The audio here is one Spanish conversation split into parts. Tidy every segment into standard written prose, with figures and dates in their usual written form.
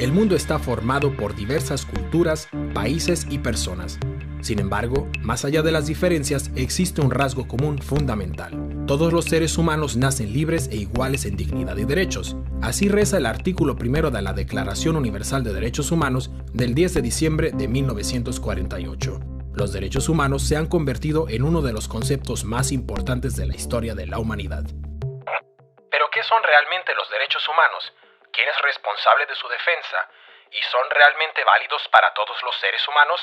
El mundo está formado por diversas culturas, países y personas. Sin embargo, más allá de las diferencias, existe un rasgo común fundamental. Todos los seres humanos nacen libres e iguales en dignidad y derechos. Así reza el artículo 1 de la Declaración Universal de Derechos Humanos del 10 de diciembre de 1948. Los derechos humanos se han convertido en uno de los conceptos más importantes de la historia de la humanidad. ¿Pero qué son realmente los derechos humanos? ¿Quién es responsable de su defensa? ¿Y son realmente válidos para todos los seres humanos?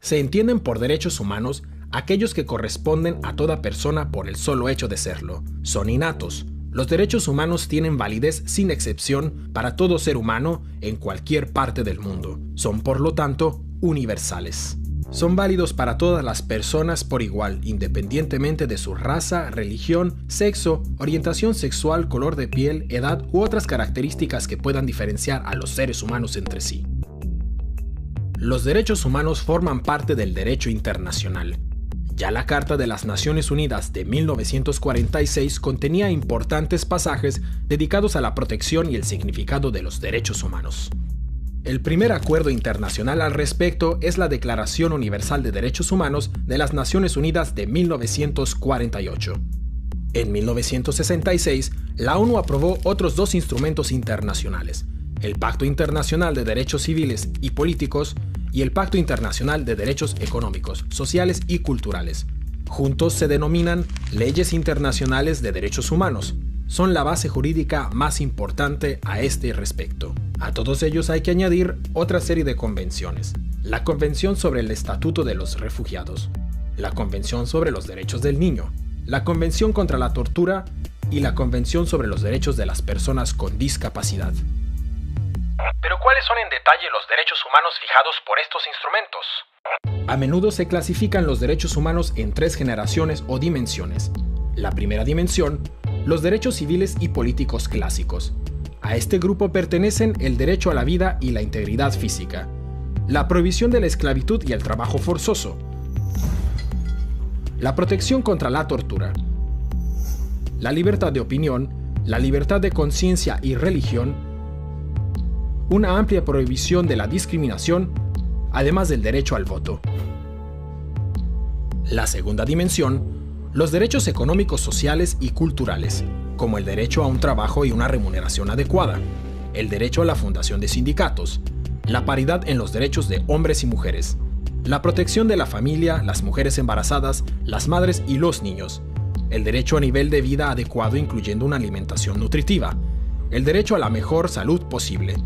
Se entienden por derechos humanos aquellos que corresponden a toda persona por el solo hecho de serlo. Son innatos. Los derechos humanos tienen validez sin excepción para todo ser humano en cualquier parte del mundo. Son, por lo tanto, universales. Son válidos para todas las personas por igual, independientemente de su raza, religión, sexo, orientación sexual, color de piel, edad u otras características que puedan diferenciar a los seres humanos entre sí. Los derechos humanos forman parte del derecho internacional. Ya la Carta de las Naciones Unidas de 1946 contenía importantes pasajes dedicados a la protección y el significado de los derechos humanos. El primer acuerdo internacional al respecto es la Declaración Universal de Derechos Humanos de las Naciones Unidas de 1948. En 1966, la ONU aprobó otros dos instrumentos internacionales, el Pacto Internacional de Derechos Civiles y Políticos y el Pacto Internacional de Derechos Económicos, Sociales y Culturales. Juntos se denominan Leyes Internacionales de Derechos Humanos. Son la base jurídica más importante a este respecto. A todos ellos hay que añadir otra serie de convenciones. La Convención sobre el Estatuto de los Refugiados, la Convención sobre los Derechos del Niño, la Convención contra la Tortura y la Convención sobre los Derechos de las Personas con Discapacidad. ¿Pero cuáles son en detalle los derechos humanos fijados por estos instrumentos? A menudo se clasifican los derechos humanos en tres generaciones o dimensiones. La primera dimensión, los derechos civiles y políticos clásicos. A este grupo pertenecen el derecho a la vida y la integridad física, la prohibición de la esclavitud y el trabajo forzoso, la protección contra la tortura, la libertad de opinión, la libertad de conciencia y religión, una amplia prohibición de la discriminación, además del derecho al voto. La segunda dimensión, los derechos económicos, sociales y culturales, como el derecho a un trabajo y una remuneración adecuada, el derecho a la fundación de sindicatos, la paridad en los derechos de hombres y mujeres, la protección de la familia, las mujeres embarazadas, las madres y los niños, el derecho a nivel de vida adecuado incluyendo una alimentación nutritiva, el derecho a la mejor salud posible,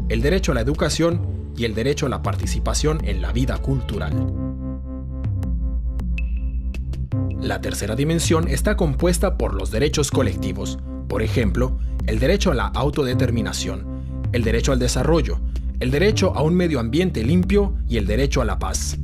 el derecho a la educación y el derecho a la participación en la vida cultural. La tercera dimensión está compuesta por los derechos colectivos, por ejemplo, el derecho a la autodeterminación, el derecho al desarrollo, el derecho a un medio ambiente limpio y el derecho a la paz.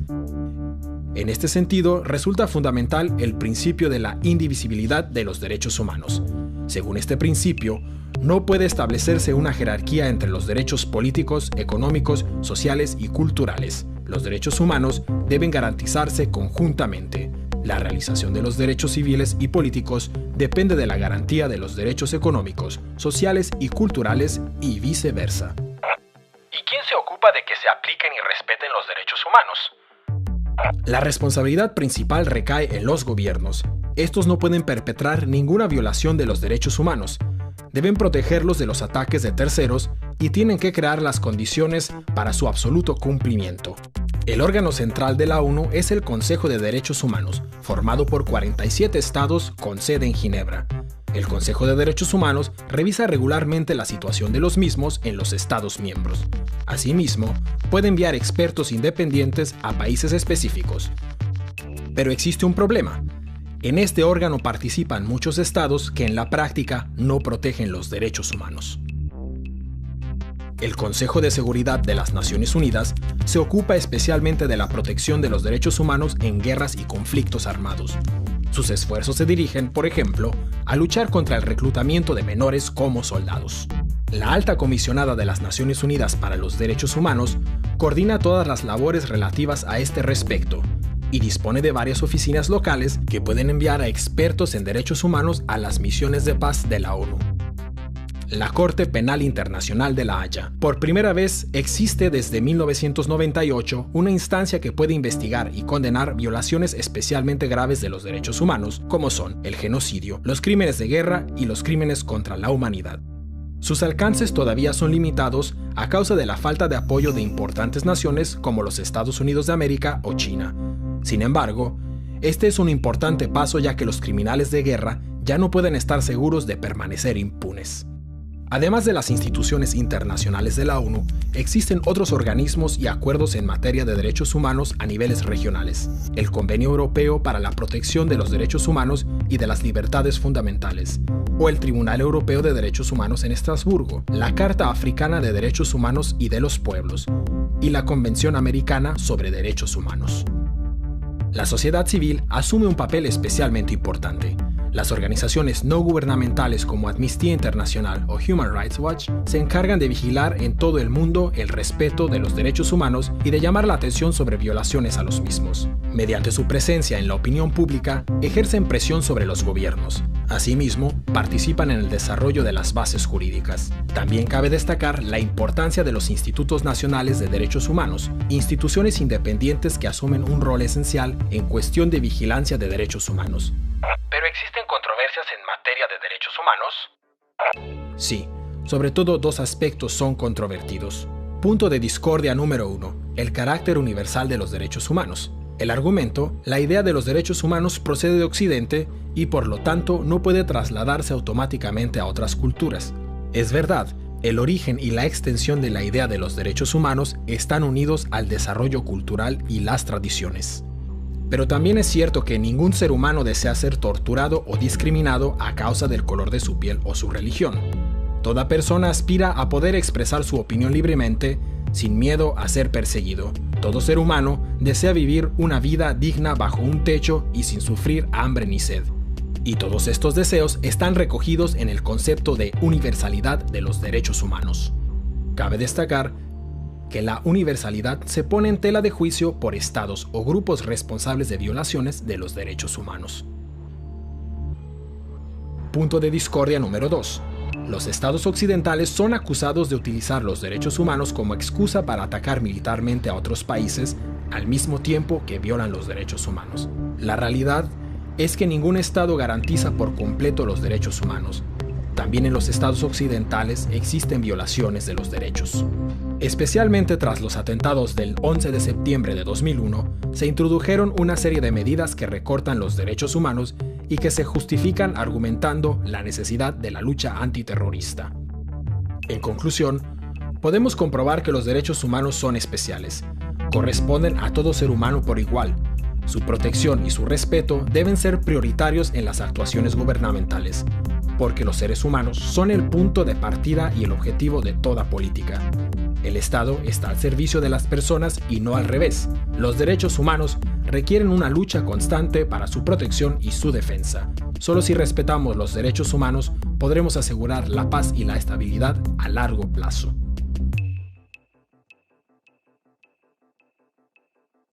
En este sentido, resulta fundamental el principio de la indivisibilidad de los derechos humanos. Según este principio, no puede establecerse una jerarquía entre los derechos políticos, económicos, sociales y culturales. Los derechos humanos deben garantizarse conjuntamente. La realización de los derechos civiles y políticos depende de la garantía de los derechos económicos, sociales y culturales y viceversa. ¿Y quién se ocupa de que se apliquen y respeten los derechos humanos? La responsabilidad principal recae en los gobiernos. Estos no pueden perpetrar ninguna violación de los derechos humanos. Deben protegerlos de los ataques de terceros y tienen que crear las condiciones para su absoluto cumplimiento. El órgano central de la ONU es el Consejo de Derechos Humanos, formado por 47 estados con sede en Ginebra. El Consejo de Derechos Humanos revisa regularmente la situación de los mismos en los estados miembros. Asimismo, puede enviar expertos independientes a países específicos. Pero existe un problema. En este órgano participan muchos estados que en la práctica no protegen los derechos humanos. El Consejo de Seguridad de las Naciones Unidas se ocupa especialmente de la protección de los derechos humanos en guerras y conflictos armados. Sus esfuerzos se dirigen, por ejemplo, a luchar contra el reclutamiento de menores como soldados. La Alta Comisionada de las Naciones Unidas para los Derechos Humanos coordina todas las labores relativas a este respecto y dispone de varias oficinas locales que pueden enviar a expertos en derechos humanos a las misiones de paz de la ONU. La Corte Penal Internacional de La Haya. Por primera vez existe desde 1998 una instancia que puede investigar y condenar violaciones especialmente graves de los derechos humanos, como son el genocidio, los crímenes de guerra y los crímenes contra la humanidad. Sus alcances todavía son limitados a causa de la falta de apoyo de importantes naciones como los Estados Unidos de América o China. Sin embargo, este es un importante paso ya que los criminales de guerra ya no pueden estar seguros de permanecer impunes. Además de las instituciones internacionales de la ONU, existen otros organismos y acuerdos en materia de derechos humanos a niveles regionales. El Convenio Europeo para la Protección de los Derechos Humanos y de las Libertades Fundamentales, o el Tribunal Europeo de Derechos Humanos en Estrasburgo, la Carta Africana de Derechos Humanos y de los Pueblos, y la Convención Americana sobre Derechos Humanos. La sociedad civil asume un papel especialmente importante. Las organizaciones no gubernamentales como Amnistía Internacional o Human Rights Watch se encargan de vigilar en todo el mundo el respeto de los derechos humanos y de llamar la atención sobre violaciones a los mismos. Mediante su presencia en la opinión pública, ejercen presión sobre los gobiernos. Asimismo, participan en el desarrollo de las bases jurídicas. También cabe destacar la importancia de los Institutos Nacionales de Derechos Humanos, instituciones independientes que asumen un rol esencial en cuestión de vigilancia de derechos humanos. ¿Pero existen controversias en materia de derechos humanos? Sí, sobre todo dos aspectos son controvertidos. Punto de discordia número 1, el carácter universal de los derechos humanos. El argumento, la idea de los derechos humanos procede de Occidente y por lo tanto no puede trasladarse automáticamente a otras culturas. Es verdad, el origen y la extensión de la idea de los derechos humanos están unidos al desarrollo cultural y las tradiciones. Pero también es cierto que ningún ser humano desea ser torturado o discriminado a causa del color de su piel o su religión. Toda persona aspira a poder expresar su opinión libremente, sin miedo a ser perseguido. Todo ser humano desea vivir una vida digna bajo un techo y sin sufrir hambre ni sed. Y todos estos deseos están recogidos en el concepto de universalidad de los derechos humanos. Cabe destacar que la universalidad se pone en tela de juicio por estados o grupos responsables de violaciones de los derechos humanos. Punto de discordia número 2. Los estados occidentales son acusados de utilizar los derechos humanos como excusa para atacar militarmente a otros países al mismo tiempo que violan los derechos humanos. La realidad es que ningún estado garantiza por completo los derechos humanos. También en los estados occidentales existen violaciones de los derechos. Especialmente tras los atentados del 11 de septiembre de 2001, se introdujeron una serie de medidas que recortan los derechos humanos y que se justifican argumentando la necesidad de la lucha antiterrorista. En conclusión, podemos comprobar que los derechos humanos son especiales. Corresponden a todo ser humano por igual. Su protección y su respeto deben ser prioritarios en las actuaciones gubernamentales, porque los seres humanos son el punto de partida y el objetivo de toda política. El Estado está al servicio de las personas y no al revés. Los derechos humanos requieren una lucha constante para su protección y su defensa. Solo si respetamos los derechos humanos podremos asegurar la paz y la estabilidad a largo plazo.